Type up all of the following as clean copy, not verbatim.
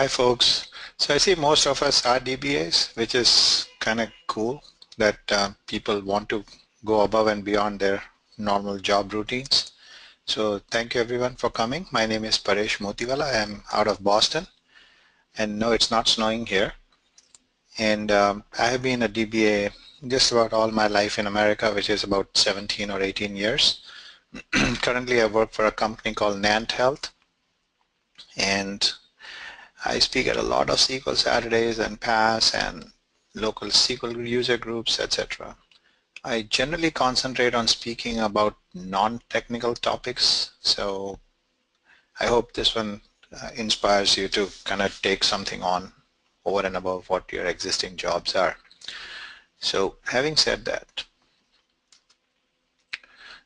Hi folks. So I see most of us are DBAs, which is kind of cool that people want to go above and beyond their normal job routines. So thank you everyone for coming. My name is Paresh Motiwala. I am out of Boston, and no, it's not snowing here. And I have been a DBA just about all my life in America, which is about 17 or 18 years. Currently I work for a company called Nant Health, and I speak at a lot of SQL Saturdays and PAS and local SQL user groups, etc. I generally concentrate on speaking about non-technical topics, so I hope this one inspires you to kind of take something on over and above what your existing jobs are. So having said that,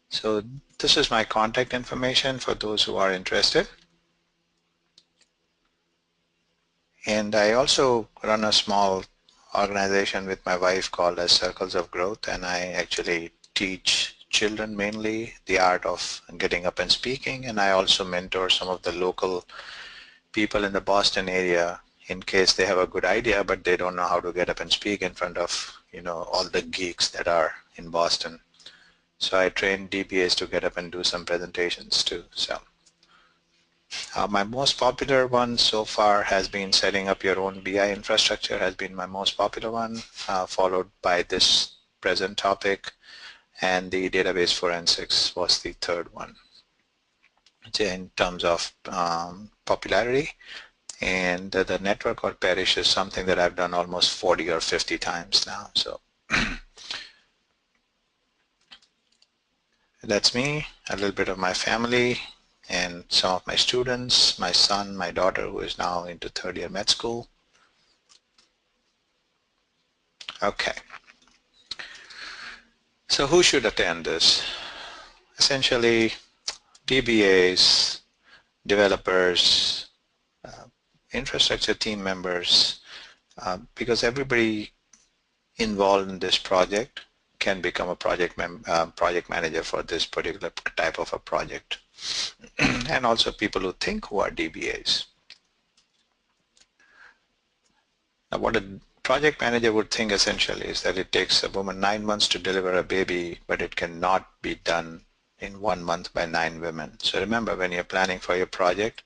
so this is my contact information for those who are interested. And I also run a small organization with my wife called as Circles of Growth, and I actually teach children mainly the art of getting up and speaking, and I also mentor some of the local people in the Boston area in case they have a good idea but they don't know how to get up and speak in front of all the geeks that are in Boston. So I train DBAs to get up and do some presentations too. So my most popular one so far has been setting up your own BI infrastructure has been my most popular one, followed by this present topic, and the database forensics was the third one in terms of popularity. And the network or parish is something that I've done almost 40 or 50 times now. So that's me, a little bit of my family, and some of my students, my son, my daughter who is now into third year med school. Okay. So who should attend this? Essentially, DBAs, developers, infrastructure team members, because everybody involved in this project can become a project manager for this particular type of a project. And also people who are DBAs. Now what a project manager would think essentially is that it takes a woman 9 months to deliver a baby, but it cannot be done in 1 month by 9 women. So remember, when you're planning for your project,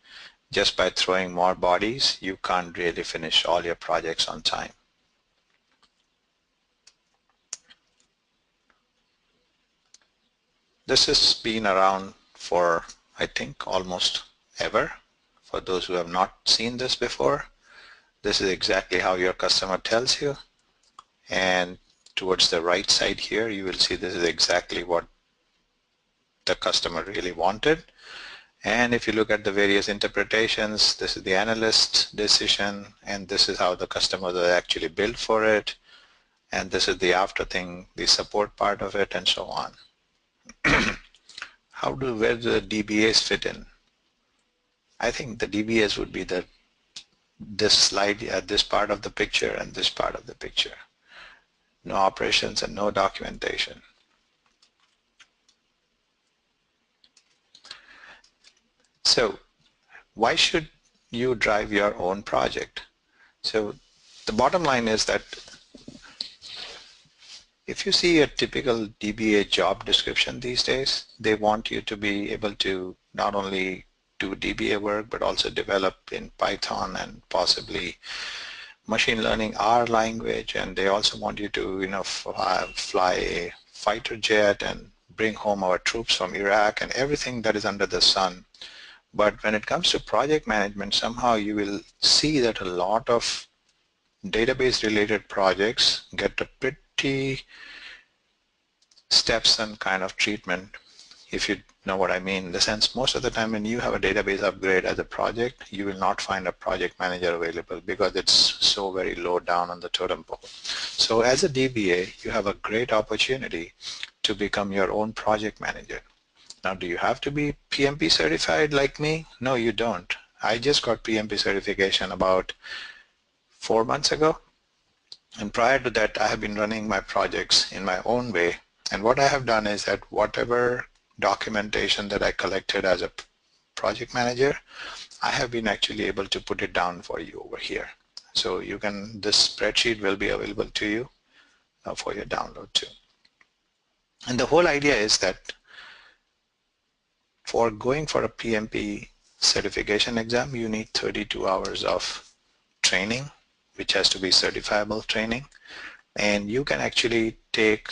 just by throwing more bodies, you can't really finish all your projects on time. This has been around for, I think, almost ever. For those who have not seen this before, this is exactly how your customer tells you. And towards the right side here, you will see this is exactly what the customer really wanted. And if you look at the various interpretations, this is the analyst's decision, and this is how the customers are actually billed for it. And this is the after thing, the support part of it, and so on. Where do the DBAs fit in? I think the DBAs would be this slide, this part of the picture and this part of the picture. No operations and no documentation. So why should you drive your own project? So the bottom line is that if you see a typical DBA job description these days, they want you to be able to not only do DBA work, but also develop in Python and possibly machine learning R language, and they also want you to fly a fighter jet and bring home our troops from Iraq and everything that is under the sun. But when it comes to project management, somehow you will see that a lot of database related projects get a pretty steps and kind of treatment, if you know what I mean. In the sense, most of the time when you have a database upgrade as a project, you will not find a project manager available because it's so very low down on the totem pole. So as a DBA, you have a great opportunity to become your own project manager. Now, do you have to be PMP certified like me? No, you don't. I just got PMP certification about 4 months ago. And prior to that, I have been running my projects in my own way. And what I have done is that whatever documentation that I collected as a project manager, I have been actually able to put it down for you over here. So you can, this spreadsheet will be available to you for your download too. And the whole idea is that for going for a PMP certification exam, you need 32 hours of training, which has to be certifiable training. And you can actually take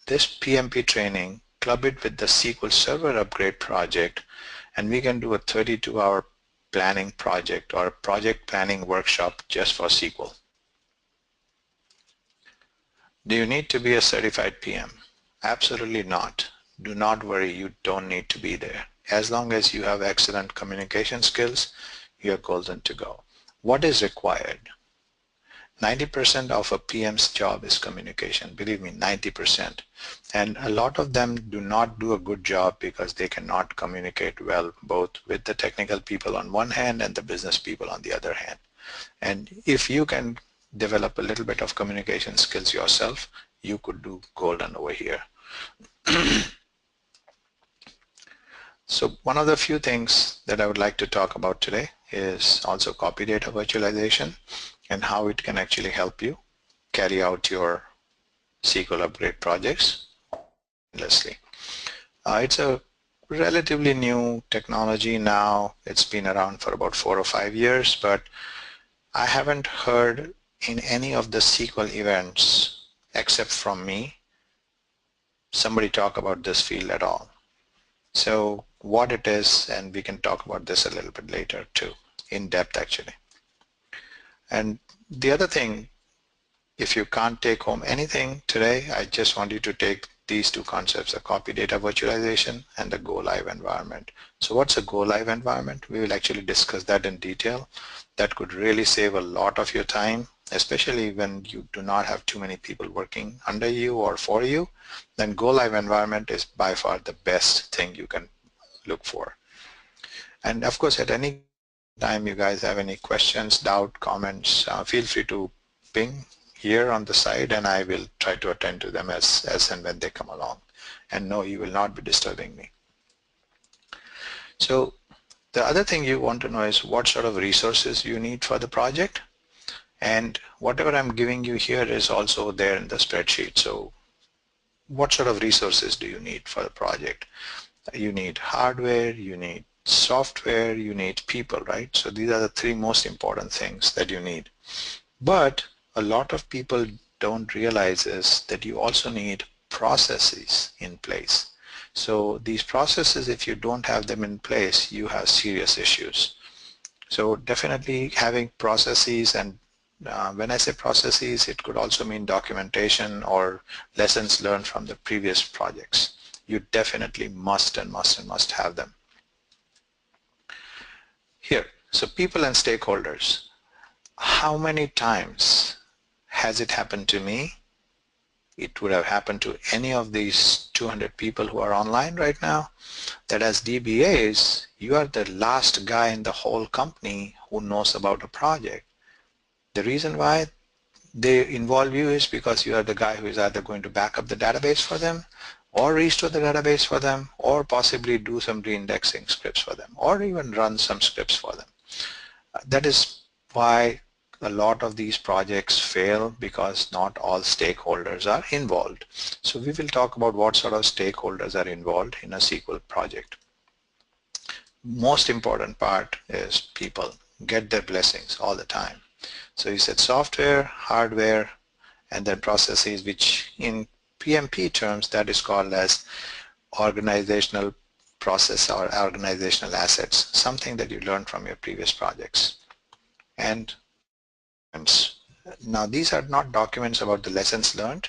this PMP training, club it with the SQL Server upgrade project, and we can do a 32-hour planning project or a project planning workshop just for SQL. Do you need to be a certified PM? Absolutely not. Do not worry, you don't need to be there. As long as you have excellent communication skills, you're golden to go. What is required? 90% of a PM's job is communication. Believe me, 90%. And a lot of them do not do a good job because they cannot communicate well, both with the technical people on one hand and the business people on the other hand. And if you can develop a little bit of communication skills yourself, you could do golden over here. So one of the few things that I would like to talk about today is also copy data virtualization and how it can actually help you carry out your SQL upgrade projects seamlessly. It's a relatively new technology now. It's been around for about 4 or 5 years, but I haven't heard in any of the SQL events except from me somebody talk about this field at all. So what it is, and we can talk about this a little bit later too, in depth actually. And the other thing, if you can't take home anything today, I just want you to take these two concepts, the copy data virtualization and the go live environment. So what's a go live environment? We will actually discuss that in detail. That could really save a lot of your time, especially when you do not have too many people working under you or for you. Then go live environment is by far the best thing you can look for. And of course, at any time you guys have any questions, doubt, comments, feel free to ping here on the side and I will try to attend to them as and when they come along. And no, you will not be disturbing me. So the other thing you want to know is what sort of resources you need for the project. And whatever I'm giving you here is also there in the spreadsheet. So what sort of resources do you need for the project? You need hardware, you need software, you need people, right? So these are the three most important things that you need. But a lot of people don't realize is that you also need processes in place. So these processes, if you don't have them in place, you have serious issues. So definitely having processes, and when I say processes, it could also mean documentation or lessons learned from the previous projects. You definitely must have them. Here, so people and stakeholders. How many times has it happened to me? It would have happened to any of these 200 people who are online right now, that as DBAs, you are the last guy in the whole company who knows about a project. The reason why they involve you is because you are the guy who is either going to back up the database for them or restore the database for them or possibly do some reindexing scripts for them or even run some scripts for them. That is why a lot of these projects fail, because not all stakeholders are involved. So we will talk about what sort of stakeholders are involved in a SQL project. Most important part is people get their blessings all the time. So you said software, hardware, and then processes, which in PMP terms that is called as organizational process or organizational assets, something that you learned from your previous projects. And now these are not documents about the lessons learned,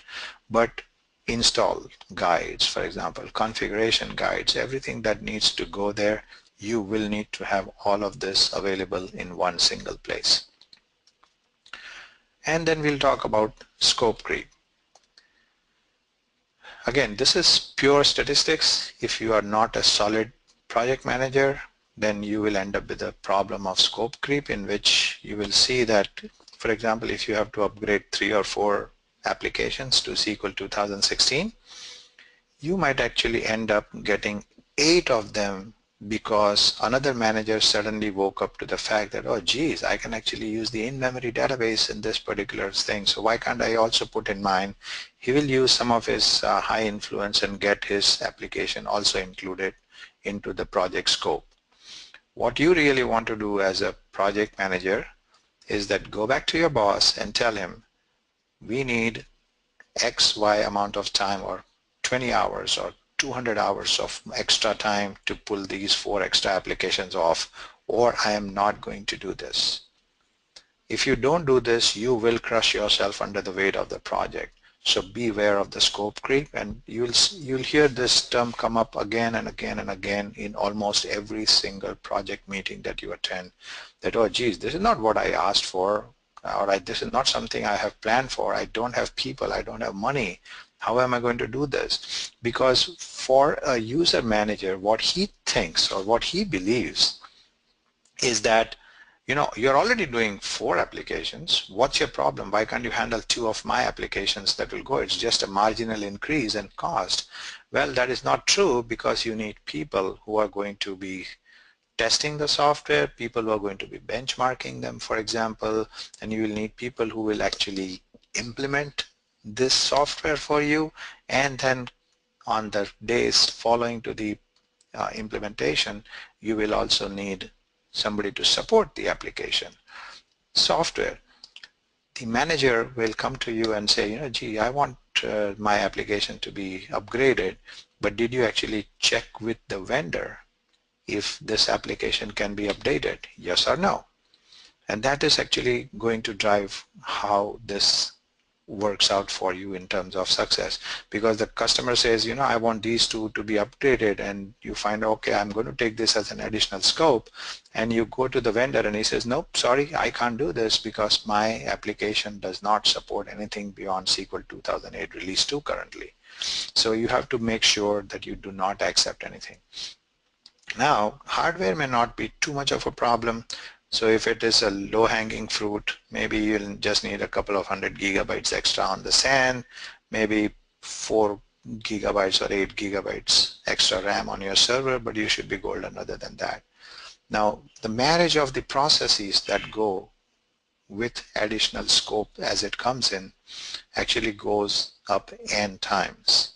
but install guides, for example, configuration guides, everything that needs to go there, you will need to have all of this available in one single place. And then we'll talk about scope creep. Again, this is pure statistics. If you are not a solid project manager, then you will end up with a problem of scope creep, in which you will see that, for example, if you have to upgrade 3 or 4 applications to SQL 2016, you might actually end up getting 8 of them because another manager suddenly woke up to the fact that, oh geez, I can actually use the in-memory database in this particular thing, so why can't I also put in mine? He will use some of his high influence and get his application also included into the project scope. What you really want to do as a project manager is that go back to your boss and tell him, we need X, Y amount of time, or 20 hours or 200 hours of extra time to pull these 4 extra applications off, or I am not going to do this. If you don't do this, you will crush yourself under the weight of the project. So beware of the scope creep, and you'll hear this term come up again and again and again in almost every single project meeting that you attend, that, oh geez, this is not what I asked for, or this is not something I have planned for. I don't have people, I don't have money. How am I going to do this? Because for a user manager, what he thinks or what he believes is that, you know, you're already doing 4 applications. What's your problem? Why can't you handle 2 of my applications that will go? It's just a marginal increase in cost. Well, that is not true, because you need people who are going to be testing the software, people who are going to be benchmarking them, for example, and you will need people who will actually implement this software for you, and then on the days following to the implementation, you will also need somebody to support the application software. The manager will come to you and say, you know, gee, I want my application to be upgraded, but did you actually check with the vendor if this application can be updated, yes or no? And that is actually going to drive how this works out for you in terms of success, because the customer says, you know, I want these 2 to be updated, and you find, okay, I'm going to take this as an additional scope, and you go to the vendor and he says, nope, sorry, I can't do this because my application does not support anything beyond SQL 2008 release 2 currently. So you have to make sure that you do not accept anything. Now, hardware may not be too much of a problem. So if it is a low-hanging fruit, maybe you'll just need a couple of 100 gigabytes extra on the SAN, maybe 4 gigabytes or 8 gigabytes extra RAM on your server, but you should be golden other than that. Now, the marriage of the processes that go with additional scope as it comes in actually goes up n times.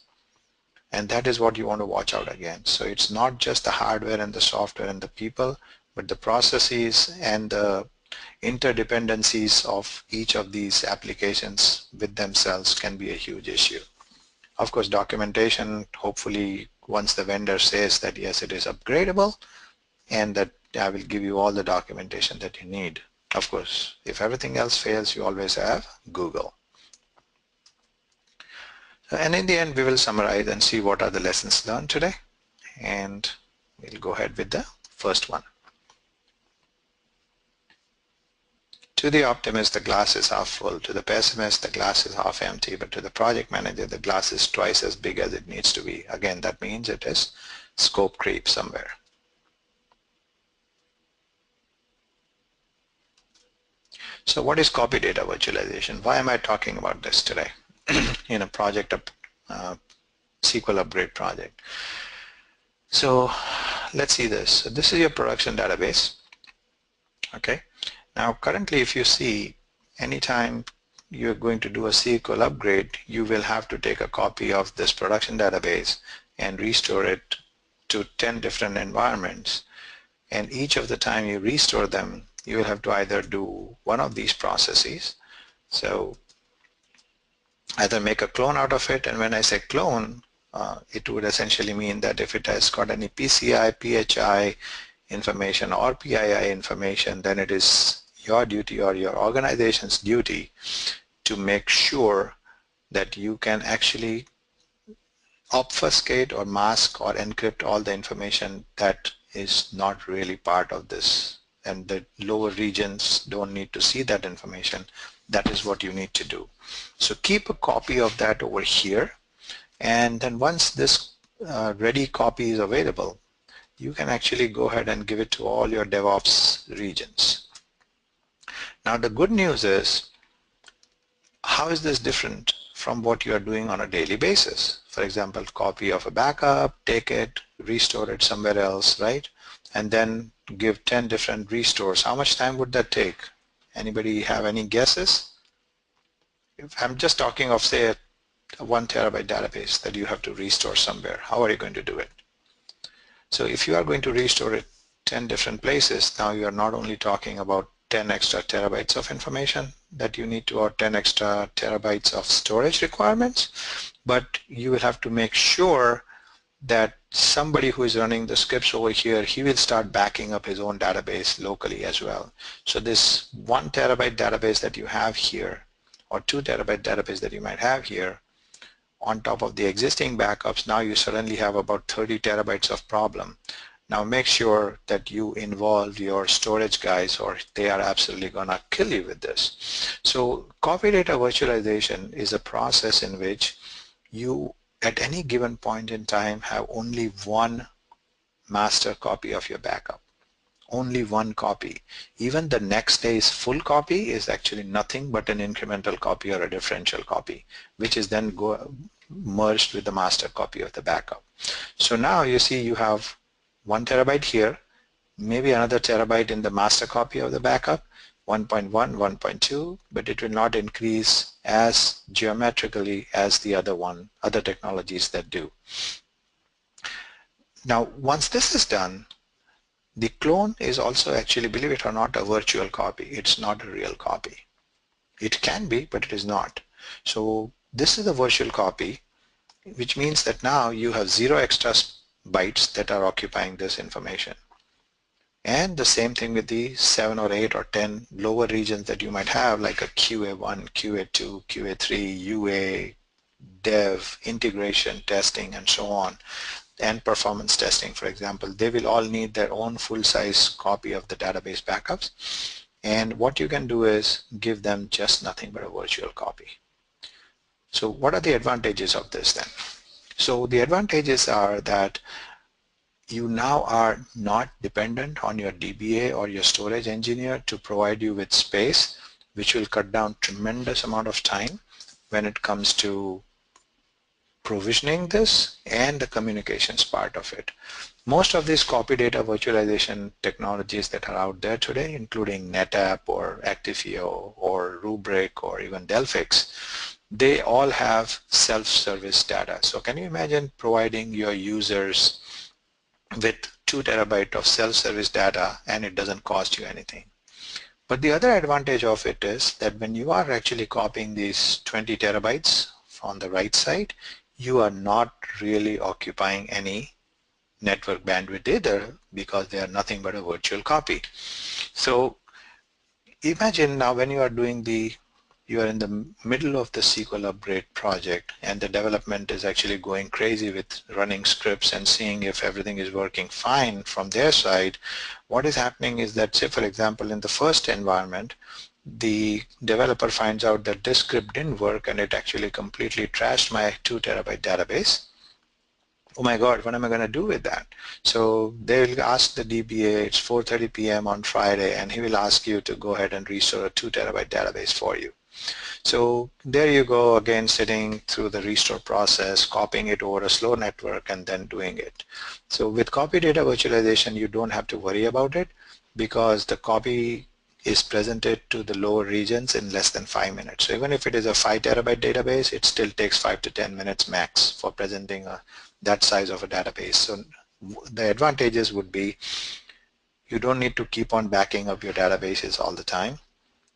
And that is what you want to watch out again. So it's not just the hardware and the software and the people, but the processes and the interdependencies of each of these applications with themselves can be a huge issue. Of course, documentation, hopefully once the vendor says that yes, it is upgradable, and that I will give you all the documentation that you need. Of course, if everything else fails, you always have Google. And in the end, we will summarize and see what are the lessons learned today. And we'll go ahead with the first one. To the optimist, the glass is half full. To the pessimist, the glass is half empty. But to the project manager, the glass is twice as big as it needs to be. Again, that means it is scope creep somewhere. So what is copy data virtualization? Why am I talking about this today in a project, SQL upgrade project? So let's see this. So this is your production database. Okay. Now currently, if you see, anytime you're going to do a SQL upgrade, you will have to take a copy of this production database and restore it to 10 different environments. And each of the time you restore them, you will have to either do one of these processes. So either make a clone out of it, and when I say clone, it would essentially mean that if it has got any PCI, PHI information or PII information, then it is your duty or your organization's duty to make sure that you can actually obfuscate or mask or encrypt all the information that is not really part of this, and the lower regions don't need to see that information. That is what you need to do. So keep a copy of that over here, and then once this ready copy is available, you can actually go ahead and give it to all your DevOps regions. Now the good news is, how is this different from what you are doing on a daily basis? For example, copy of a backup, take it, restore it somewhere else, right? And then give 10 different restores. How much time would that take? Anybody have any guesses? If I'm just talking of, say, a 1 terabyte database that you have to restore somewhere. How are you going to do it? So if you are going to restore it 10 different places, now you are not only talking about 10 extra terabytes of information that you need to, or 10 extra terabytes of storage requirements, but you will have to make sure that somebody who is running the scripts over here, he will start backing up his own database locally as well. So this 1 terabyte database that you have here, or 2 terabyte database that you might have here, on top of the existing backups, now you suddenly have about 30 terabytes of problem. Now make sure that you involve your storage guys, or they are absolutely gonna kill you with this. So copy data virtualization is a process in which you at any given point in time have only one master copy of your backup. Only one copy. Even the next day's full copy is actually nothing but an incremental copy or a differential copy, which is then merged with the master copy of the backup. So now you see you have 1 terabyte here, maybe another terabyte in the master copy of the backup, 1.1, 1.2, but it will not increase as geometrically as the other technologies that do. Now, once this is done, the clone is also actually, believe it or not, a virtual copy. It's not a real copy. It can be, but it is not. So this is a virtual copy, which means that now you have 0 extra bytes that are occupying this information. And the same thing with the 7 or 8 or 10 lower regions that you might have, like a QA1, QA2, QA3, UA, dev, integration, testing, and so on, and performance testing, for example. They will all need their own full-size copy of the database backups. And what you can do is give them just nothing but a virtual copy. So what are the advantages of this then? So the advantages are that you now are not dependent on your DBA or your storage engineer to provide you with space, which will cut down tremendous amount of time when it comes to provisioning this and the communications part of it. Most of these copy data virtualization technologies that are out there today, including NetApp or Actifio or Rubrik or even Delphix, they all have self-service data. So can you imagine providing your users with 2 terabyte of self-service data and it doesn't cost you anything? But the other advantage of it is that when you are actually copying these 20 terabytes on the right side, you are not really occupying any network bandwidth either, because they are nothing but a virtual copy. So imagine now when you are you are in the middle of the SQL upgrade project and the development is actually going crazy with running scripts and seeing if everything is working fine from their side. What is happening is that, say for example, in the first environment, the developer finds out that this script didn't work and it actually completely trashed my 2 terabyte database. Oh my God, what am I going to do with that? So they will ask the DBA, it's 4:30 p.m. on Friday, and he will ask you to go ahead and restore a 2 terabyte database for you. So there you go again, sitting through the restore process, copying it over a slow network and then doing it. So with copy data virtualization, you don't have to worry about it because the copy is presented to the lower regions in less than 5 minutes. So even if it is a 5 terabyte database, it still takes 5 to 10 minutes max for presenting that size of a database. So the advantages would be you don't need to keep on backing up your databases all the time.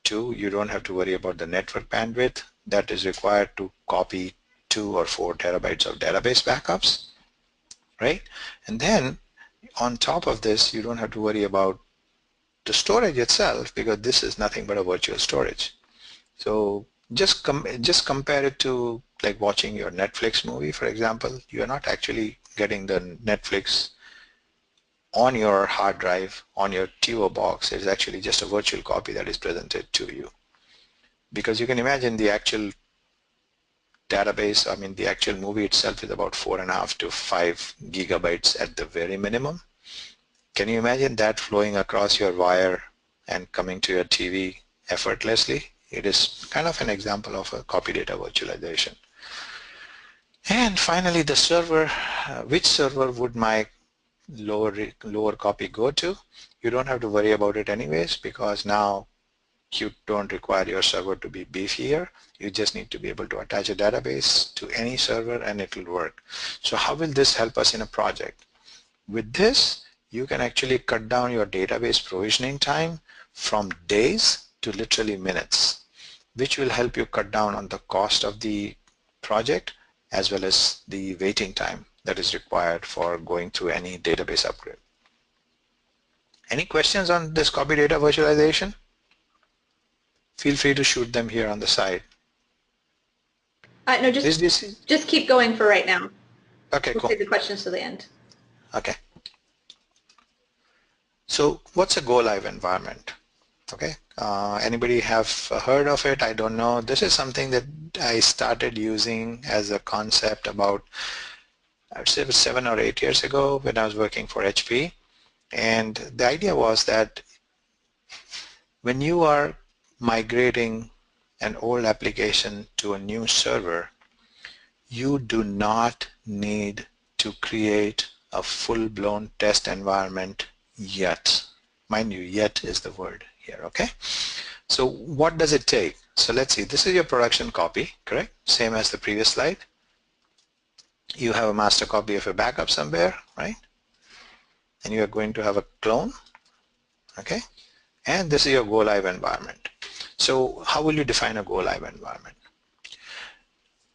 2, you don't have to worry about the network bandwidth that is required to copy 2 or 4 terabytes of database backups, right? And then on top of this, you don't have to worry about the storage itself because this is nothing but a virtual storage. So just compare it to like watching your Netflix movie, for example. You are not actually getting the Netflix on your hard drive, on your TiVo box. It's actually just a virtual copy that is presented to you. Because you can imagine the actual database, I mean the actual movie itself is about 4.5 to 5 gigabytes at the very minimum. Can you imagine that flowing across your wire and coming to your TV effortlessly? It is kind of an example of a copy data virtualization. And finally, the server which server would my lower copy go to? You don't have to worry about it anyways, because now you don't require your server to be beefier. You just need to be able to attach a database to any server and it will work. So how will this help us in a project? With this, you can actually cut down your database provisioning time from days to literally minutes, which will help you cut down on the cost of the project as well as the waiting time that is required for going through any database upgrade. Any questions on this copy data virtualization? Feel free to shoot them here on the side. No, just keep going for right now. Okay, we'll cool. Save the questions to the end. Okay. So what's a go-live environment? Okay. Anybody have heard of it? I don't know. This is something that I started using as a concept about, I would say, 7 or 8 years ago when I was working for HP. And the idea was that when you are migrating an old application to a new server, you do not need to create a full-blown test environment yet. Mind you, yet is the word here, okay? So what does it take? So let's see, this is your production copy, correct? Same as the previous slide. You have a master copy of a backup somewhere, right? And you are going to have a clone, okay? And this is your go-live environment. So how will you define a go-live environment?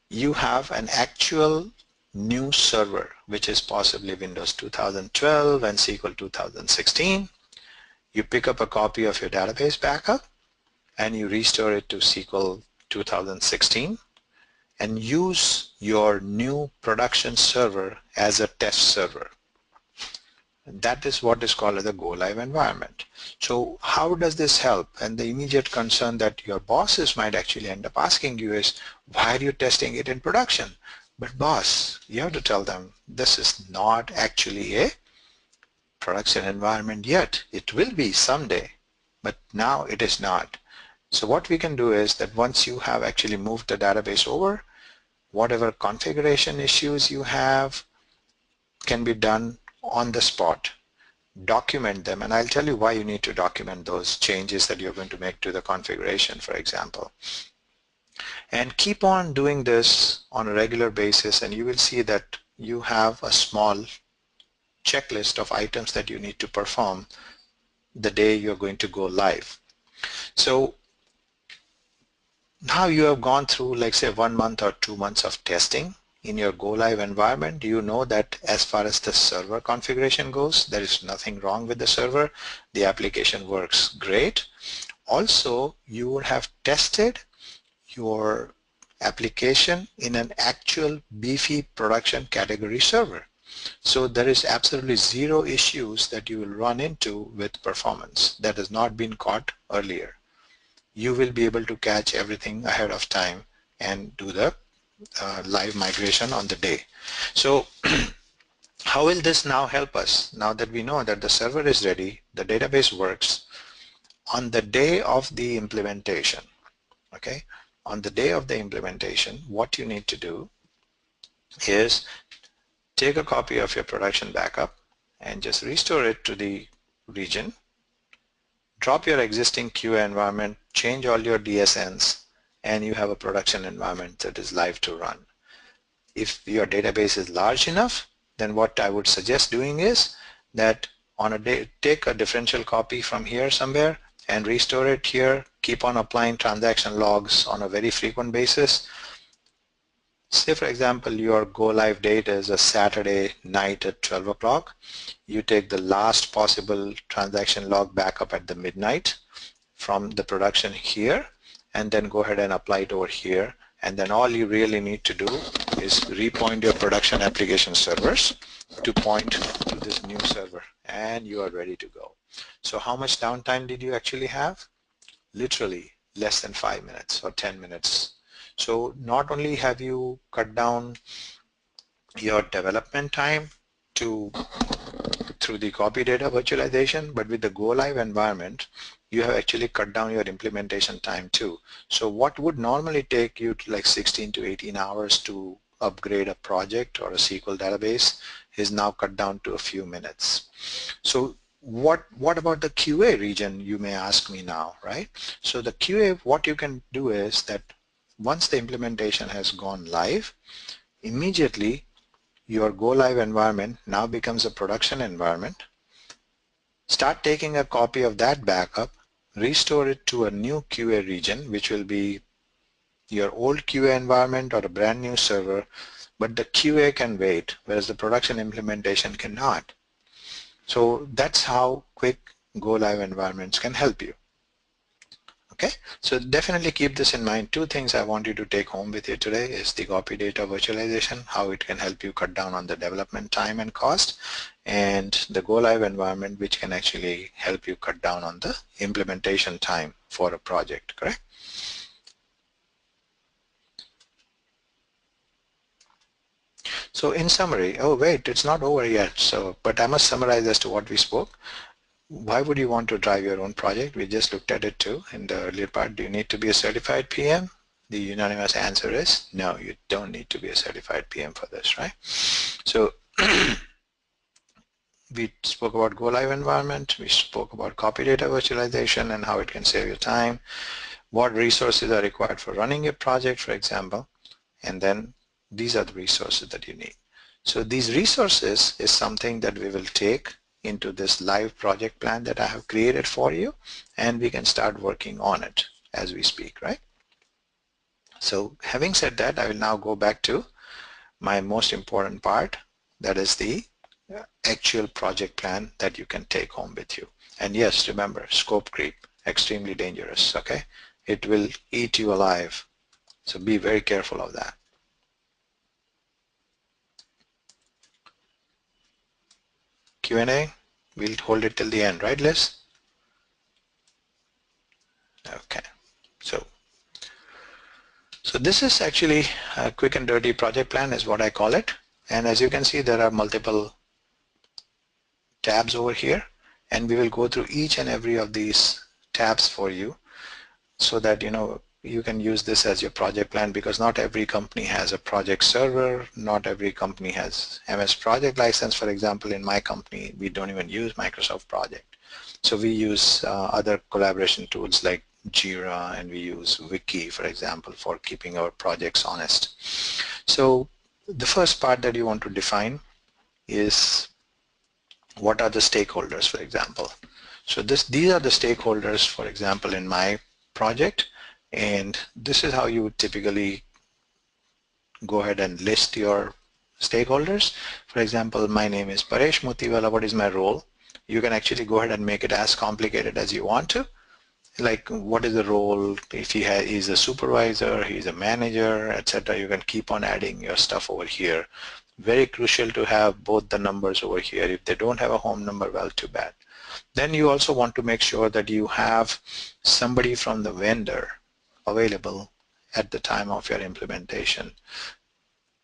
You have an actual new server, which is possibly Windows 2012 and SQL 2016. You pick up a copy of your database backup and you restore it to SQL 2016 and use your new production server as a test server. That is what is called as a go-live environment. So how does this help? And the immediate concern that your bosses might actually end up asking you is, why are you testing it in production? But boss, you have to tell them this is not actually a production environment yet. It will be someday, but now it is not. So what we can do is that once you have actually moved the database over, whatever configuration issues you have can be done on the spot. Document them, and I'll tell you why you need to document those changes that you're going to make to the configuration, for example. And keep on doing this on a regular basis, and you will see that you have a small checklist of items that you need to perform the day you're going to go live. So now you have gone through, like, say, 1 month or 2 months of testing in your go-live environment. You know that as far as the server configuration goes, there is nothing wrong with the server. The application works great. Also, you would have tested your application in an actual beefy production category server. So there is absolutely zero issues that you will run into with performance that has not been caught earlier. You will be able to catch everything ahead of time and do the live migration on the day. So how will this now help us? Now that we know that the server is ready, the database works, on the day of the implementation, okay? On the day of the implementation, what you need to do is take a copy of your production backup and just restore it to the region. Drop your existing QA environment, change all your DSNs, and you have a production environment that is live to run. If your database is large enough, then what I would suggest doing is that on a day, take a differential copy from here somewhere and restore it here. Keep on applying transaction logs on a very frequent basis. Say, for example, your go live date is a Saturday night at 12 o'clock. You take the last possible transaction log backup at the midnight from the production here, and then go ahead and apply it over here. And then all you really need to do is repoint your production application servers to point to this new server, and you are ready to go. So how much downtime did you actually have? Literally less than 5 minutes or 10 minutes. So not only have you cut down your development time through the copy data virtualization, but with the go live environment, you have actually cut down your implementation time too. So what would normally take you to like 16 to 18 hours to upgrade a project or a SQL database is now cut down to a few minutes. So what about the QA region, you may ask me now, right? So the QA, what you can do is that once the implementation has gone live, immediately your go live environment now becomes a production environment. Start taking a copy of that backup, restore it to a new QA region, which will be your old QA environment or a brand new server, but the QA can wait, whereas the production implementation cannot. So that's how quick go live environments can help you. Okay, so definitely keep this in mind. Two things I want you to take home with you today is the copy data virtualization, how it can help you cut down on the development time and cost, and the go live environment, which can actually help you cut down on the implementation time for a project, correct? So in summary, oh wait, it's not over yet. So, but I must summarize as to what we spoke. Why would you want to drive your own project? We just looked at it too in the earlier part. Do you need to be a certified PM? The unanimous answer is no, you don't need to be a certified PM for this, right? So we spoke about go live environment, we spoke about copy data virtualization and how it can save you time, what resources are required for running your project, for example, and then these are the resources that you need. So these resources is something that we will take into this live project plan that I have created for you, and we can start working on it as we speak, right? So having said that, I will now go back to my most important part, that is the actual project plan that you can take home with you. And yes, remember, scope creep, extremely dangerous, okay? It will eat you alive, so be very careful of that. Q&A, we'll hold it till the end, right, Liz? Okay, so this is actually a quick and dirty project plan is what I call it. And as you can see, there are multiple tabs over here, and we will go through each and every of these tabs for you so that you can use this as your project plan, because not every company has a project server, not every company has MS Project license. For example, in my company, we don't even use Microsoft Project. So we use other collaboration tools like Jira, and we use Wiki, for example, for keeping our projects honest. So the first part that you want to define is what are the stakeholders, for example. So these are the stakeholders, for example, in my project, and this is how you would typically go ahead and list your stakeholders. For example, my name is Paresh Mutiwala. What is my role? You can actually go ahead and make it as complicated as you want to. Like, what is the role? If he's a supervisor, he's a manager, etc. You can keep on adding your stuff over here. Very crucial to have both the numbers over here. If they don't have a home number, well, too bad. Then you also want to make sure that you have somebody from the vendor available at the time of your implementation.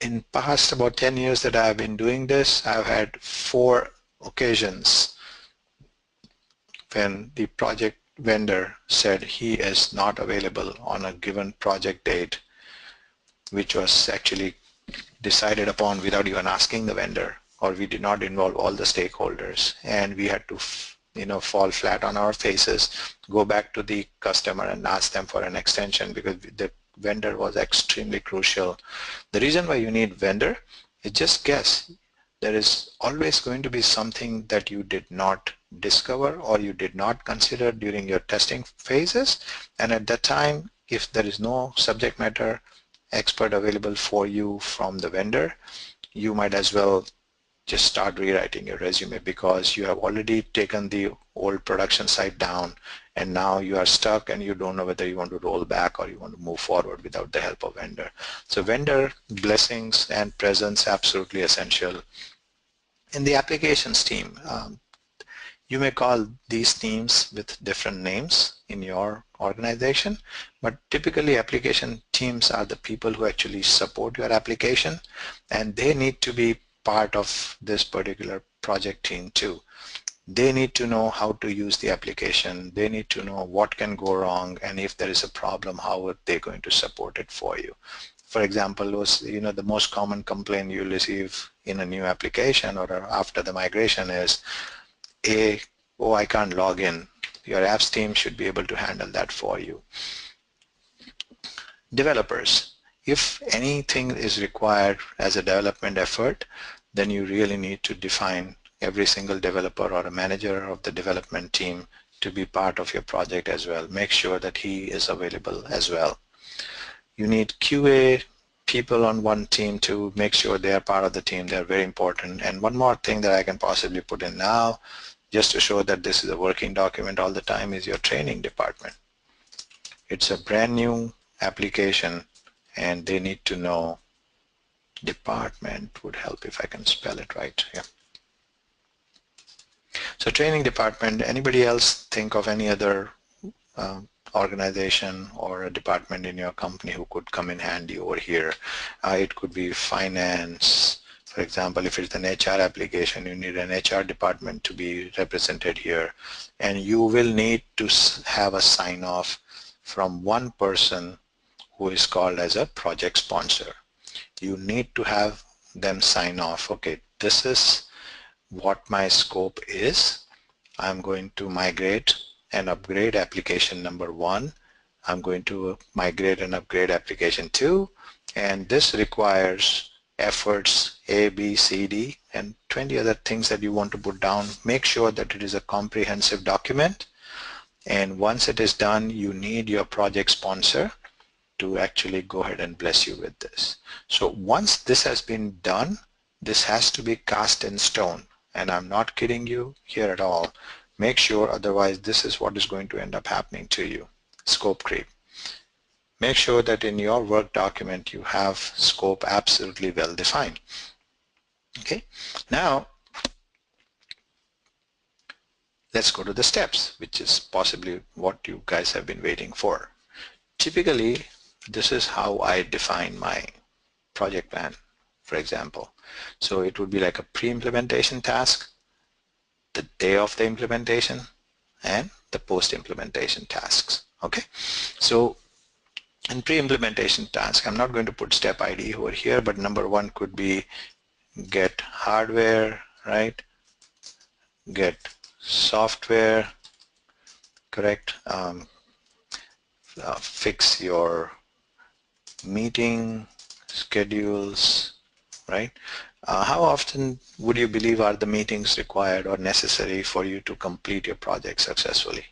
In past about 10 years that I've been doing this, I've had 4 occasions when the project vendor said he is not available on a given project date, which was actually decided upon without even asking the vendor, or we did not involve all the stakeholders, and we had to fall flat on our faces, go back to the customer and ask them for an extension because the vendor was extremely crucial. The reason why you need vendor is, just guess, there is always going to be something that you did not discover or you did not consider during your testing phases, and at that time, if there is no subject matter expert available for you from the vendor, you might as well just start rewriting your resume, because you have already taken the old production site down and now you are stuck and you don't know whether you want to roll back or you want to move forward without the help of vendor. So vendor blessings and presence absolutely essential. In the applications team, you may call these teams with different names in your organization, but typically application teams are the people who actually support your application, and they need to be part of this particular project team too. They need to know how to use the application. They need to know what can go wrong, and if there is a problem, how are they going to support it for you. for example, the most common complaint you receive in a new application or after the migration is, oh, I can't log in. Your apps team should be able to handle that for you. Developers, if anything is required as a development effort, then you really need to define every single developer or a manager of the development team to be part of your project as well. Make sure that he is available as well. You need QA people on one team to make sure they are part of the team. They're very important. And one more thing that I can possibly put in now, just to show that this is a working document all the time, is your training department. It's a brand new application and they need to know. Department would help if I can spell it right. Yeah. So training department, anybody else think of any other organization or a department in your company who could come in handy over here? It could be finance. For example, if it's an HR application, you need an HR department to be represented here. And you will need to have a sign-off from one person who is called as a project sponsor. You need to have them sign off, okay, this is what my scope is. I'm going to migrate and upgrade application number 1. I'm going to migrate and upgrade application 2. And this requires efforts A, B, C, D, and 20 other things that you want to put down. Make sure that it is a comprehensive document. And once it is done, you need your project sponsor to actually go ahead and bless you with this. So once this has been done, this has to be cast in stone. And I'm not kidding you here at all. Make sure, otherwise this is what is going to end up happening to you. Scope creep. Make sure that in your work document you have scope absolutely well defined. Okay, now let's go to the steps, which is possibly what you guys have been waiting for. Typically, this is how I define my project plan, for example. So it would be like a pre-implementation task, the day of the implementation, and the post-implementation tasks. Okay, so in pre-implementation task, I'm not going to put step ID over here, but number 1 could be get hardware, right? Get software, correct? Fix your meeting schedules, right? How often would you believe are the meetings required or necessary for you to complete your project successfully?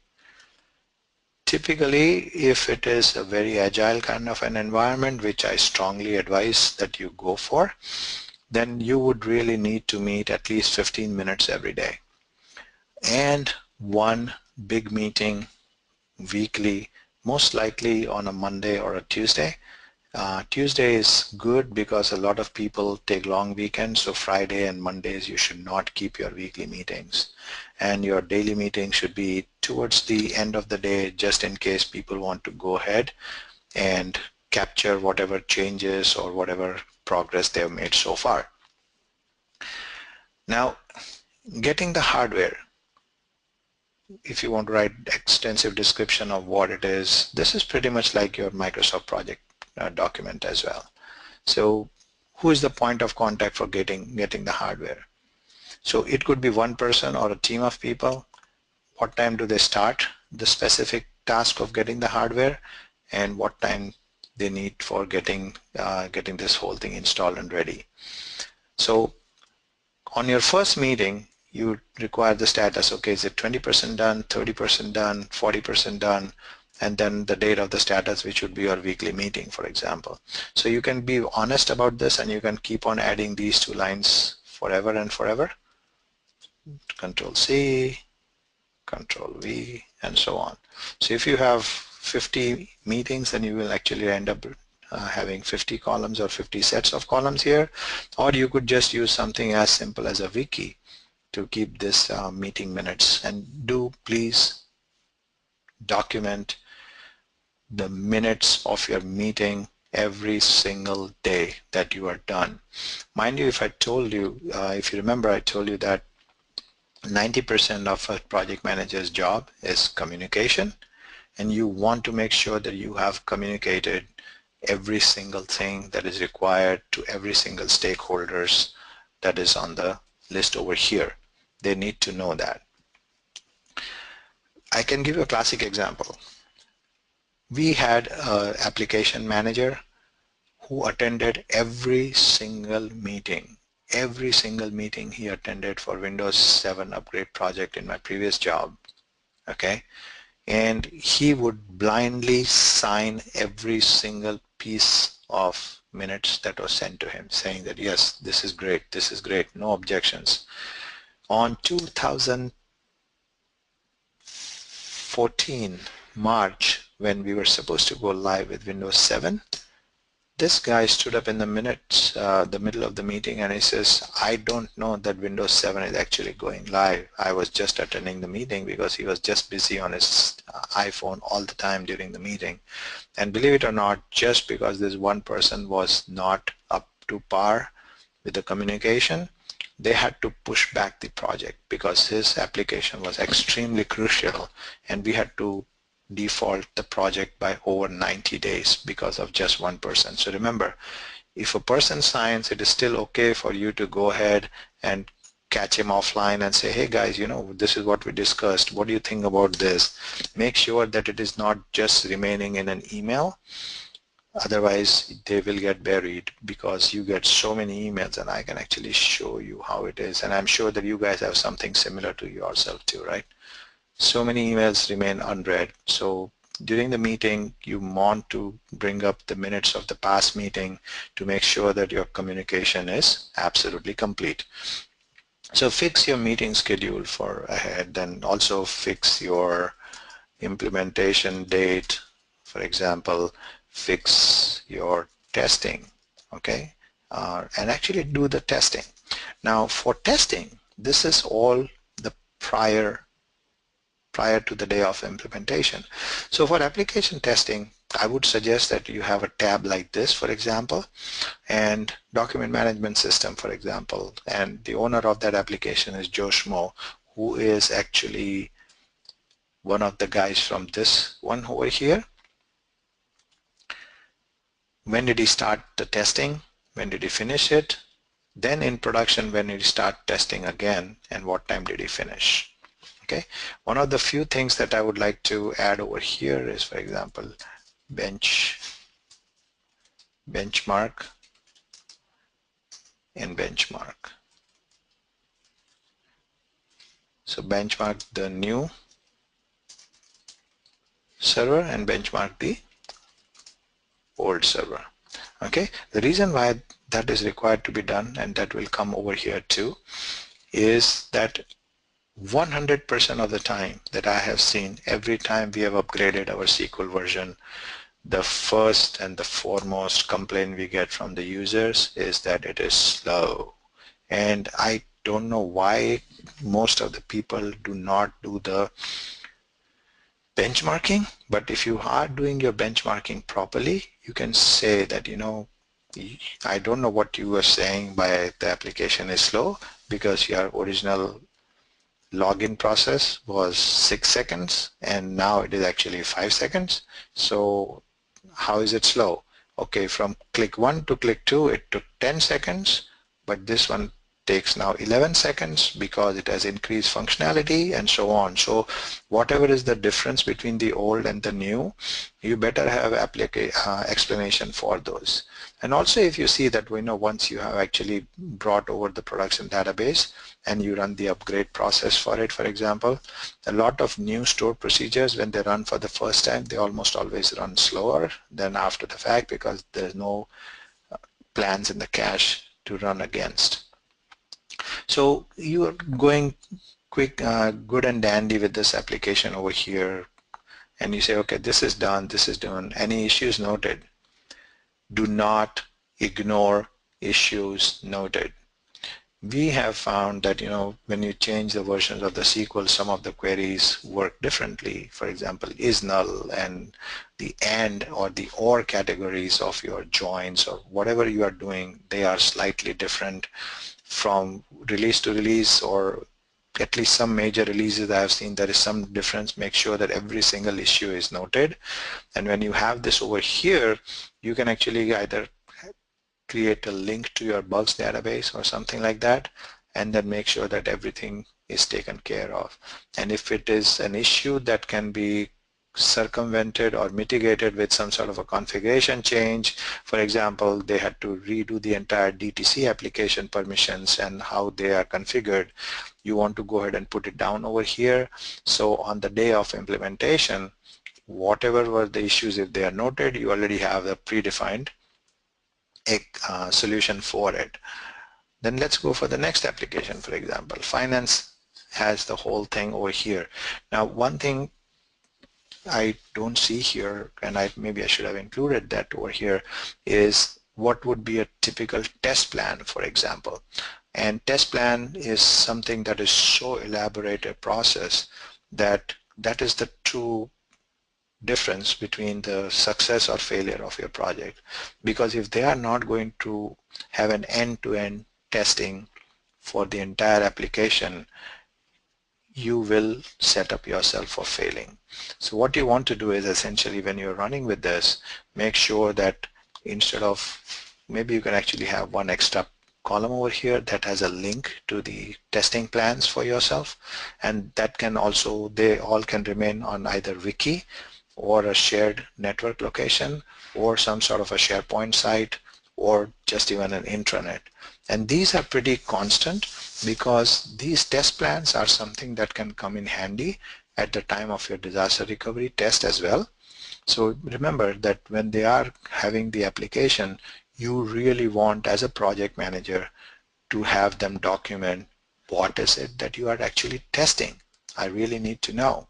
Typically, if it is a very agile kind of an environment, which I strongly advise that you go for, then you would really need to meet at least 15 minutes every day. And one big meeting weekly, most likely on a Monday or a Tuesday. Tuesday is good because a lot of people take long weekends, so Friday and Mondays you should not keep your weekly meetings. And your daily meeting should be towards the end of the day, just in case people want to go ahead and capture whatever changes or whatever progress they have made so far. Now, getting the hardware. If you want to write extensive description of what it is, this is pretty much like your Microsoft project document as well. So who is the point of contact for getting the hardware? So it could be one person or a team of people. What time do they start the specific task of getting the hardware, and what time they need for getting this whole thing installed and ready. So on your first meeting, you require the status. Okay, is it 20% done, 30% done, 40% done, and then the date of the status, which would be your weekly meeting, for example. So you can be honest about this, and you can keep on adding these 2 lines forever and forever. Control C, Control V, and so on. So if you have 50 meetings, then you will actually end up having 50 columns or 50 sets of columns here. Or you could just use something as simple as a wiki to keep this meeting minutes. And do please document the minutes of your meeting every single day that you are done. Mind you, if I told you, if you remember, I told you that 90% of a project manager's job is communication, and you want to make sure that you have communicated every single thing that is required to every single stakeholders that is on the list over here. They need to know that. I can give you a classic example. We had an application manager who attended every single meeting. Every single meeting he attended for Windows 7 upgrade project in my previous job. Okay, and he would blindly sign every single piece of minutes that was sent to him, saying that yes, this is great, no objections. On 2014 March, when we were supposed to go live with Windows 7, this guy stood up in the middle of the meeting, and he says, I don't know that Windows 7 is actually going live. I was just attending the meeting, because he was just busy on his iPhone all the time during the meeting. And believe it or not, just because this one person was not up to par with the communication, they had to push back the project because his application was extremely crucial, and we had to default the project by over 90 days because of just one person. So remember, if a person signs, it is still okay for you to go ahead and catch him offline and say, hey guys, this is what we discussed. What do you think about this? Make sure that it is not just remaining in an email. Otherwise, they will get buried, because you get so many emails, and I can actually show you how it is. And I'm sure that you guys have something similar to yourself too, right? So many emails remain unread. So during the meeting, you want to bring up the minutes of the past meeting to make sure that your communication is absolutely complete. So fix your meeting schedule for ahead, and also fix your implementation date. For example, fix your testing, okay? And actually do the testing. Now for testing, this is all the prior to the day of implementation. So for application testing, I would suggest that you have a tab like this, for example, and document management system, for example, and the owner of that application is Joe Schmo, who is actually one of the guys from this one over here. When did he start the testing? When did he finish it? Then in production, when did he start testing again, and what time did he finish? Okay, one of the few things that I would like to add over here is, for example, benchmark and benchmark. So benchmark the new server and benchmark the old server. Okay, the reason why that is required to be done, and that will come over here too, is that 100% of the time that I have seen, every time we have upgraded our SQL version, the first and the foremost complaint we get from the users is that it is slow. And I don't know why most of the people do not do the benchmarking, but if you are doing your benchmarking properly, you can say that, I don't know what you were saying by the application is slow, because your original login process was 6 seconds and now it is actually 5 seconds. So how is it slow? Okay, from click 1 to click 2 it took 10 seconds, but this one takes now 11 seconds because it has increased functionality and so on. So whatever is the difference between the old and the new, you better have explanation for those. And also, if you see that once you have actually brought over the production database and you run the upgrade process for it, for example, a lot of new stored procedures, when they run for the first time, they almost always run slower than after the fact, because there's no plans in the cache to run against. So you are going quick, good and dandy with this application over here, and you say, okay, this is done, this is done. Any issues noted? Do not ignore issues noted. We have found that, when you change the versions of the SQL, some of the queries work differently. For example, is null, and the and or the or categories of your joins or whatever you are doing, they are slightly different from release to release or at least some major releases I have seen there is some difference. Make sure that every single issue is noted. And when you have this over here, you can actually either create a link to your bugs database or something like that, and then make sure that everything is taken care of. And if it is an issue that can be circumvented or mitigated with some sort of a configuration change, for example, they had to redo the entire DTC application permissions and how they are configured, you want to go ahead and put it down over here. So on the day of implementation, whatever were the issues, if they are noted, you already have a predefined solution for it. Then let's go for the next application. For example, finance has the whole thing over here. Now, one thing I don't see here, and maybe I should have included that over here, is what would be a typical test plan, for example. And test plan is something that is so elaborate a process that is the true difference between the success or failure of your project. Because if they are not going to have an end-to-end testing for the entire application, you will set up yourself for failing. So what you want to do is essentially, when you're running with this, make sure that instead of, maybe you can actually have one extra column over here that has a link to the testing plans for yourself, and that can also, they all can remain on either wiki or a shared network location or some sort of a SharePoint site or just even an intranet. And these are pretty constant because these test plans are something that can come in handy at the time of your disaster recovery test as well. So remember that when they are having the application, you really want, as a project manager, to have them document what is it that you are actually testing. I really need to know.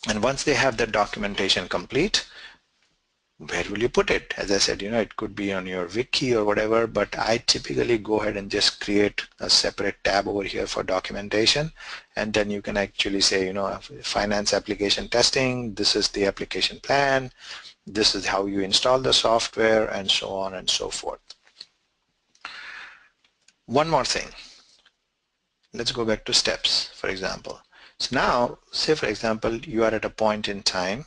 And once they have that documentation complete, where will you put it? As I said, it could be on your wiki or whatever, but I typically go ahead and just create a separate tab over here for documentation. And then you can actually say, finance application testing, this is the application plan, this is how you install the software, and so on and so forth. One more thing. Let's go back to steps, for example. So now, say for example, you are at a point in time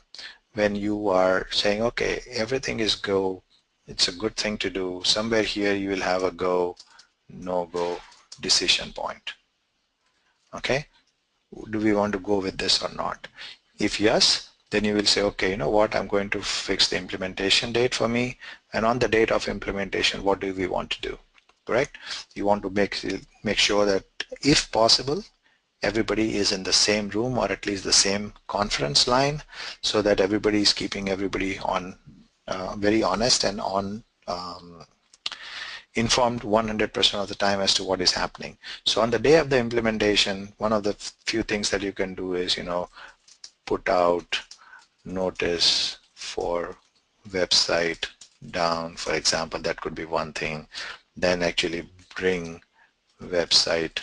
when you are saying, okay, everything is go, it's a good thing to do. Somewhere here you will have a go, no go decision point. Okay, do we want to go with this or not? If yes, then you will say, okay, you know what, I'm going to fix the implementation date for me, and on the date of implementation, what do we want to do? Correct? You want to make sure that, if possible, everybody is in the same room or at least the same conference line, so that everybody is keeping everybody on very honest and on informed 100% of the time as to what is happening. So on the day of the implementation, one of the few things that you can do is, put out notice for website down, for example. That could be one thing. Then actually bring website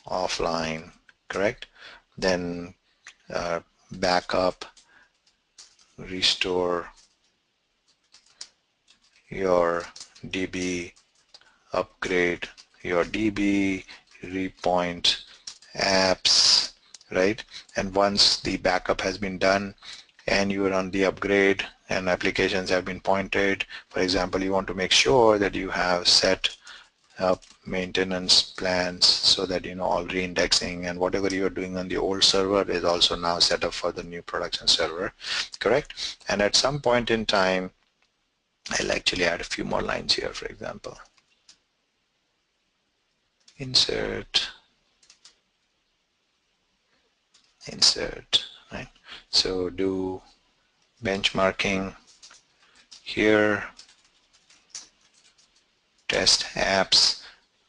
offline, correct? Then backup, restore your DB, upgrade your DB, repoint apps, right? And once the backup has been done and you are on the upgrade and applications have been pointed, for example, you want to make sure that you have set up maintenance plans so that all reindexing and whatever you are doing on the old server is also now set up for the new production server, correct? And at some point in time, I'll actually add a few more lines here. For example, insert, right? So do benchmarking here, test apps.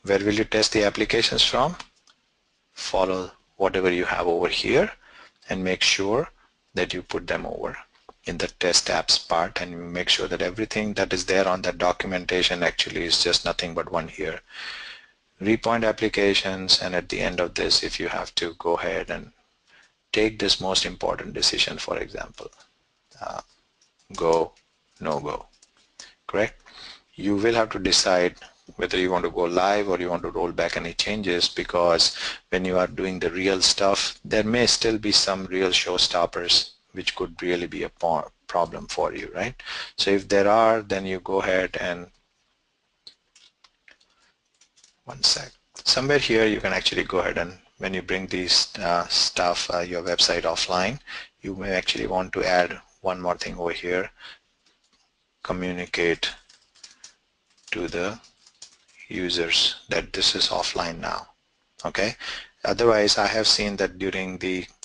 Where will you test the applications from? Follow whatever you have over here and make sure that you put them over in the test apps part, and you make sure that everything that is there on that documentation actually is just nothing but one here. Repoint applications, and at the end of this, if you have to go ahead and take this most important decision, for example, go, no go, correct? You will have to decide whether you want to go live or you want to roll back any changes, because when you are doing the real stuff, there may still be some real showstoppers which could really be a problem for you, right? So if there are, then you go ahead and one sec. Somewhere here you can actually go ahead and when you bring these your website offline, you may actually want to add one more thing over here, communicate to the users that this is offline now. Okay. Otherwise, I have seen that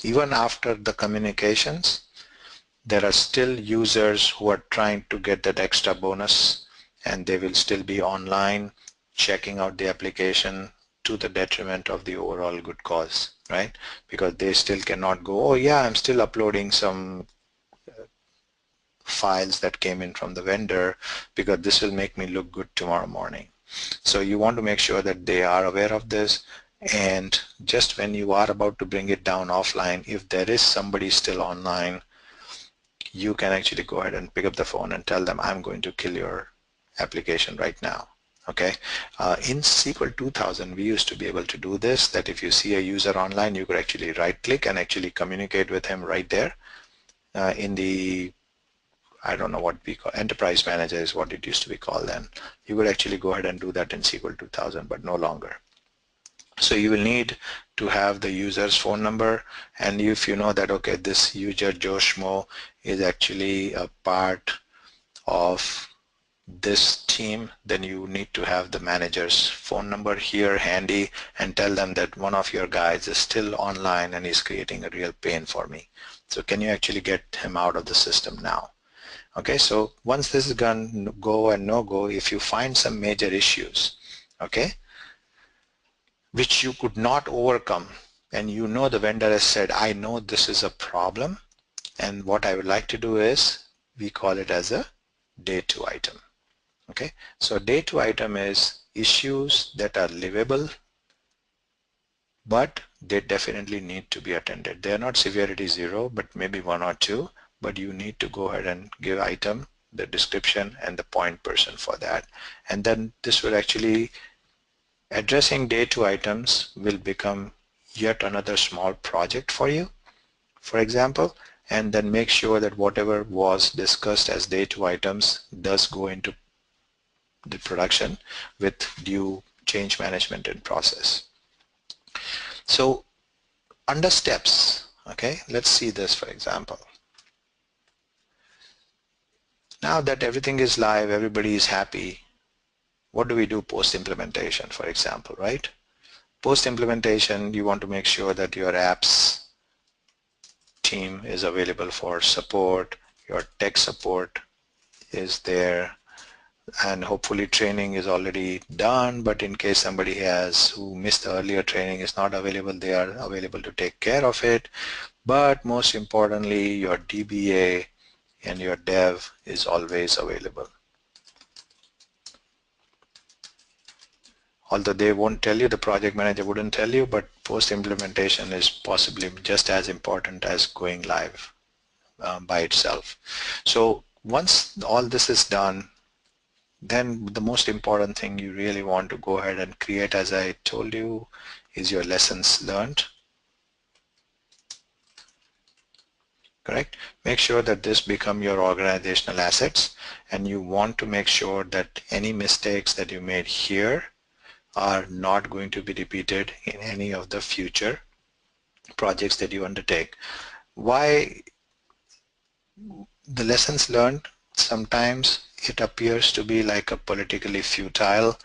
even after the communications, there are still users who are trying to get that extra bonus, and they will still be online checking out the application to the detriment of the overall good cause, right? Because they still cannot go, oh yeah, I'm still uploading some files that came in from the vendor because this will make me look good tomorrow morning. So you want to make sure that they are aware of this, and just when you are about to bring it down offline, if there is somebody still online, you can actually go ahead and pick up the phone and tell them, I'm going to kill your application right now. Okay. In SQL 2000, we used to be able to do this, that if you see a user online, you could actually right click and actually communicate with him right there in the, I don't know what we call, enterprise manager is what it used to be called then. You could actually go ahead and do that in SQL 2000, but no longer. So you will need to have the user's phone number, and if you know that, okay, this user Joe Schmo is actually a part of this team, then you need to have the manager's phone number here handy and tell them that one of your guys is still online and is creating a real pain for me. So can you actually get him out of the system now? Okay, so once this is gone, go and no go, if you find some major issues, okay, which you could not overcome, and you know the vendor has said, I know this is a problem, and what I would like to do is, we call it as a day 2 item. Okay, so day 2 item is issues that are livable, but they definitely need to be attended. They are not severity 0, but maybe 1 or 2, but you need to go ahead and give item, the description, and the point person for that. And then this will actually, addressing day 2 items will become yet another small project for you, for example, and then make sure that whatever was discussed as day 2 items does go into the production with due change management in process. So under steps, okay, let's see this for example. Now that everything is live, everybody is happy, what do we do post-implementation, for example, right? Post-implementation, you want to make sure that your apps team is available for support, your tech support is there, and hopefully training is already done, but in case somebody who missed the earlier training is not available, they are available to take care of it. But most importantly, your DBA and your dev is always available. Although they won't tell you, the project manager wouldn't tell you, but post-implementation is possibly just as important as going live by itself. So once all this is done, then the most important thing you really want to go ahead and create, as I told you, is your lessons learned. Correct? Make sure that this become your organizational assets, and you want to make sure that any mistakes that you made here are not going to be repeated in any of the future projects that you undertake. Why the lessons learned? Sometimes it appears to be like a politically futile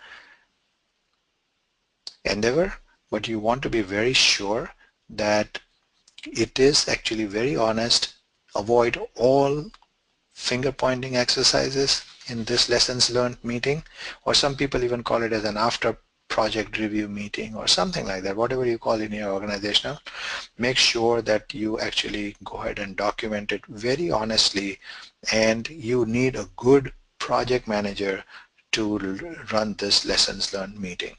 endeavor, but you want to be very sure that it is actually very honest. Avoid all finger pointing exercises in this lessons learned meeting, or some people even call it as an after project review meeting or something like that, whatever you call in your organizational. Make sure that you actually go ahead and document it very honestly, and you need a good project manager to run this lessons learned meeting.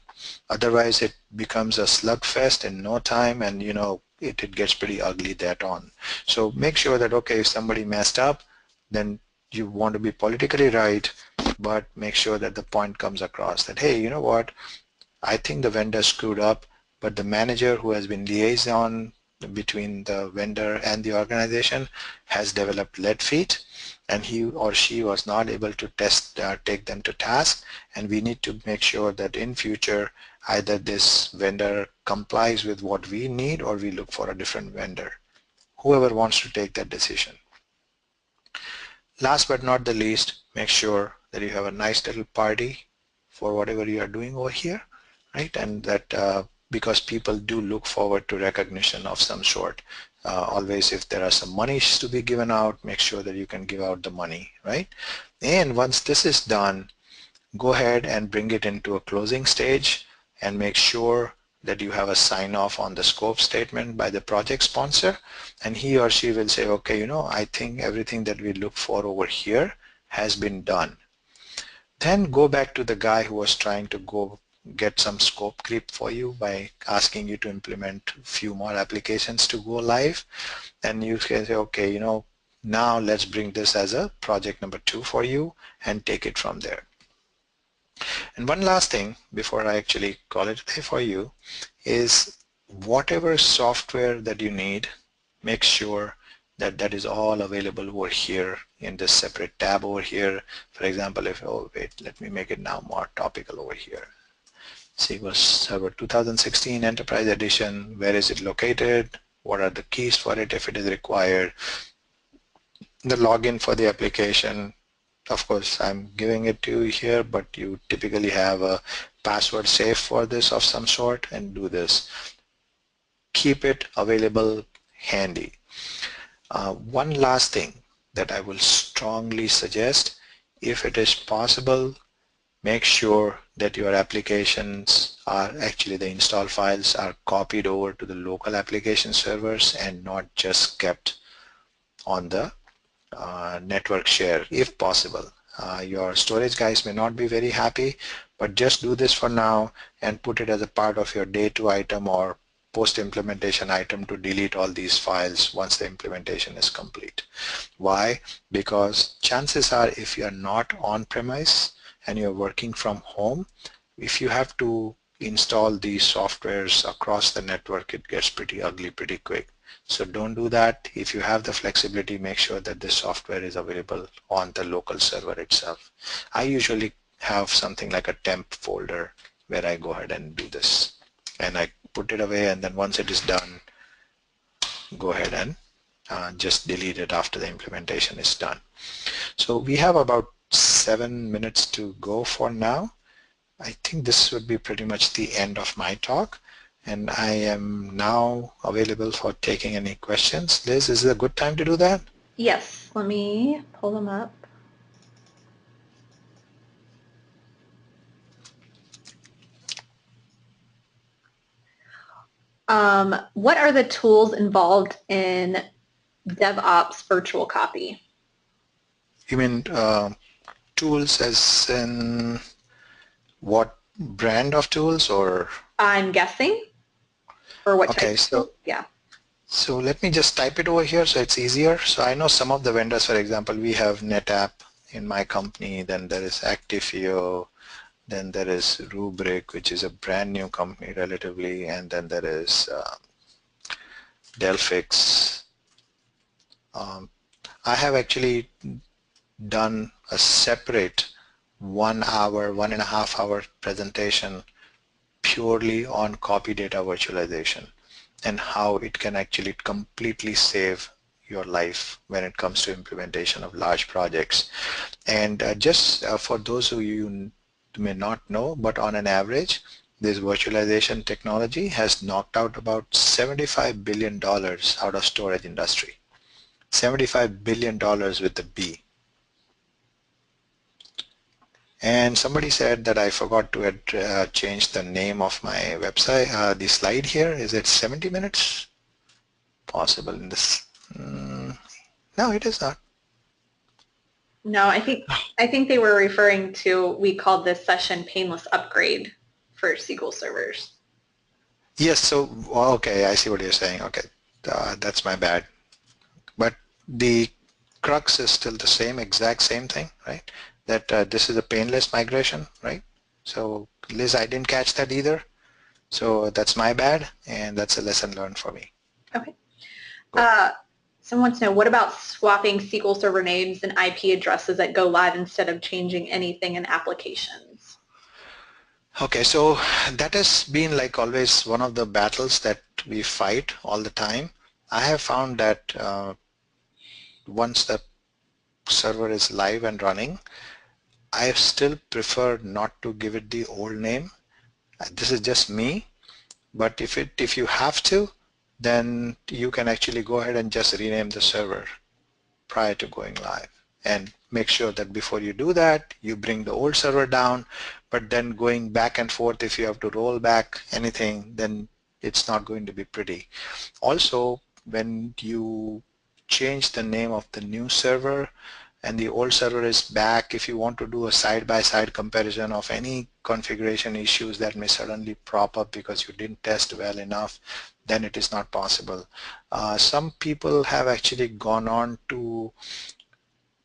Otherwise it becomes a slugfest in no time, and you know it gets pretty ugly that on. So make sure that, okay, if somebody messed up, then you want to be politically right, but make sure that the point comes across that, hey, you know what, I think the vendor screwed up, but the manager who has been liaison between the vendor and the organization has developed lead feet, and he or she was not able to take them to task, and we need to make sure that in future either this vendor complies with what we need or we look for a different vendor. Whoever wants to take that decision. Last but not the least, make sure that you have a nice little party for whatever you are doing over here, right? And that because people do look forward to recognition of some sort. Always, if there are some monies to be given out, make sure that you can give out the money, right? And once this is done, go ahead and bring it into a closing stage and make sure that you have a sign off on the scope statement by the project sponsor, and he or she will say, okay, you know, I think everything that we look for over here has been done. Then go back to the guy who was trying to go get some scope creep for you by asking you to implement a few more applications to go live, and you can say, okay, you know, now let's bring this as a project number 2 for you and take it from there. And one last thing before I actually call it a day for you is whatever software that you need, make sure that that is all available over here in this separate tab over here. For example, if, oh wait, let me make it now more topical over here. SQL Server 2016 Enterprise Edition, where is it located? What are the keys for it if it is required? The login for the application. Of course, I'm giving it to you here, but you typically have a password safe for this of some sort, and do this. Keep it available handy. One last thing that I will strongly suggest, if it is possible, make sure that your applications are actually the install files are copied over to the local application servers and not just kept on the network share if possible. Your storage guys may not be very happy, but just do this for now and put it as a part of your day 2 item or post-implementation item to delete all these files once the implementation is complete. Why? Because chances are if you are not on-premise and you're working from home, if you have to install these softwares across the network, it gets pretty ugly pretty quick. So don't do that. If you have the flexibility, make sure that this software is available on the local server itself. I usually have something like a temp folder where I go ahead and do this. And I put it away, and then once it is done, go ahead and just delete it after the implementation is done. So we have about 7 minutes to go for now. I think this would be pretty much the end of my talk, and I am now available for taking any questions. Liz, is it a good time to do that? Yes, let me pull them up. What are the tools involved in DevOps virtual copy? You mean tools as in what brand of tools, or? I'm guessing, or what type Okay, of tool? Yeah. so let me just type it over here so it's easier. So I know some of the vendors, for example, we have NetApp in my company, then there is Actifio, then there is Rubrik, which is a brand new company relatively, and then there is Delphix. I have actually done a separate 1 hour, 1.5 hour presentation purely on copy data virtualization and how it can actually completely save your life when it comes to implementation of large projects. And just for those who you may not know, but on an average, this virtualization technology has knocked out about $75 billion out of storage industry. $75 billion with the B. And somebody said that I forgot to change the name of my website, the slide here. Is it 70 minutes? Possible in this. No, it is not. No, I think they were referring to, we called this session Painless Upgrade for SQL servers. Yes, so, okay, I see what you're saying. Okay, that's my bad. But the crux is still the same, exact same thing, right? That this is a painless migration, right? So Liz, I didn't catch that either. So that's my bad, and that's a lesson learned for me. Okay. Cool. Someone wants to know, what about swapping SQL Server names and IP addresses that go live instead of changing anything in applications? Okay, so that has been like always one of the battles that we fight all the time. I have found that once the server is live and running, I still prefer not to give it the old name. This is just me, but if you have to, then you can actually go ahead and just rename the server prior to going live, and make sure that before you do that, you bring the old server down. But then going back and forth, if you have to roll back anything, then it's not going to be pretty. Also, when you change the name of the new server and the old server is back, if you want to do a side-by-side comparison of any configuration issues that may suddenly prop up because you didn't test well enough, then it is not possible. Some people have actually gone on to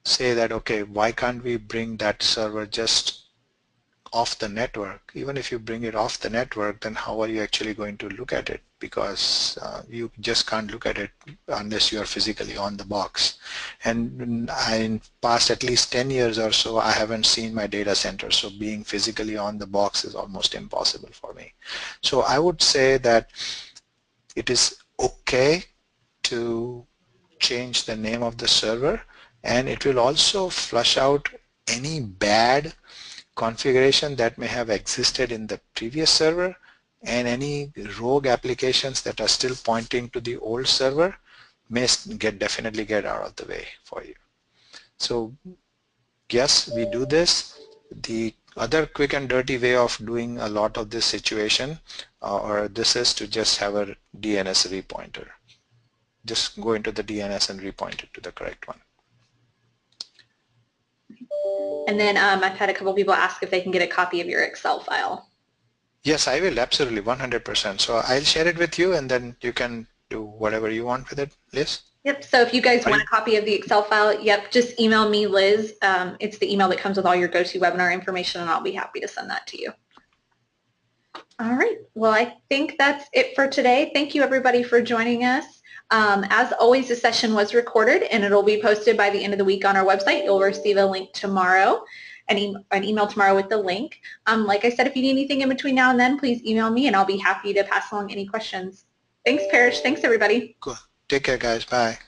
say that, okay, why can't we bring that server just off the network? Even if you bring it off the network, then how are you actually going to look at it? Because you just can't look at it unless you are physically on the box. And in past at least 10 years or so, I haven't seen my data center, so being physically on the box is almost impossible for me. So I would say that it is okay to change the name of the server, and it will also flush out any bad configuration that may have existed in the previous server, and any rogue applications that are still pointing to the old server may definitely get out of the way for you. So yes, we do this. The other quick and dirty way of doing a lot of this situation or this is to just have a DNS repointer. Just go into the DNS and repoint it to the correct one. And then I've had a couple people ask if they can get a copy of your Excel file. Yes, I will, absolutely, 100%. So I'll share it with you, and then you can do whatever you want with it, Liz. Yep, so if you guys want a copy of the Excel file, yep, just email me, Liz. It's the email that comes with all your GoToWebinar information, and I'll be happy to send that to you. All right, well, I think that's it for today. Thank you, everybody, for joining us. As always, the session was recorded, and it'll be posted by the end of the week on our website. You'll receive a link tomorrow, an email tomorrow with the link. Like I said, if you need anything in between now and then, please email me, and I'll be happy to pass along any questions. Thanks, Parrish. Thanks, everybody. Cool. Take care, guys. Bye.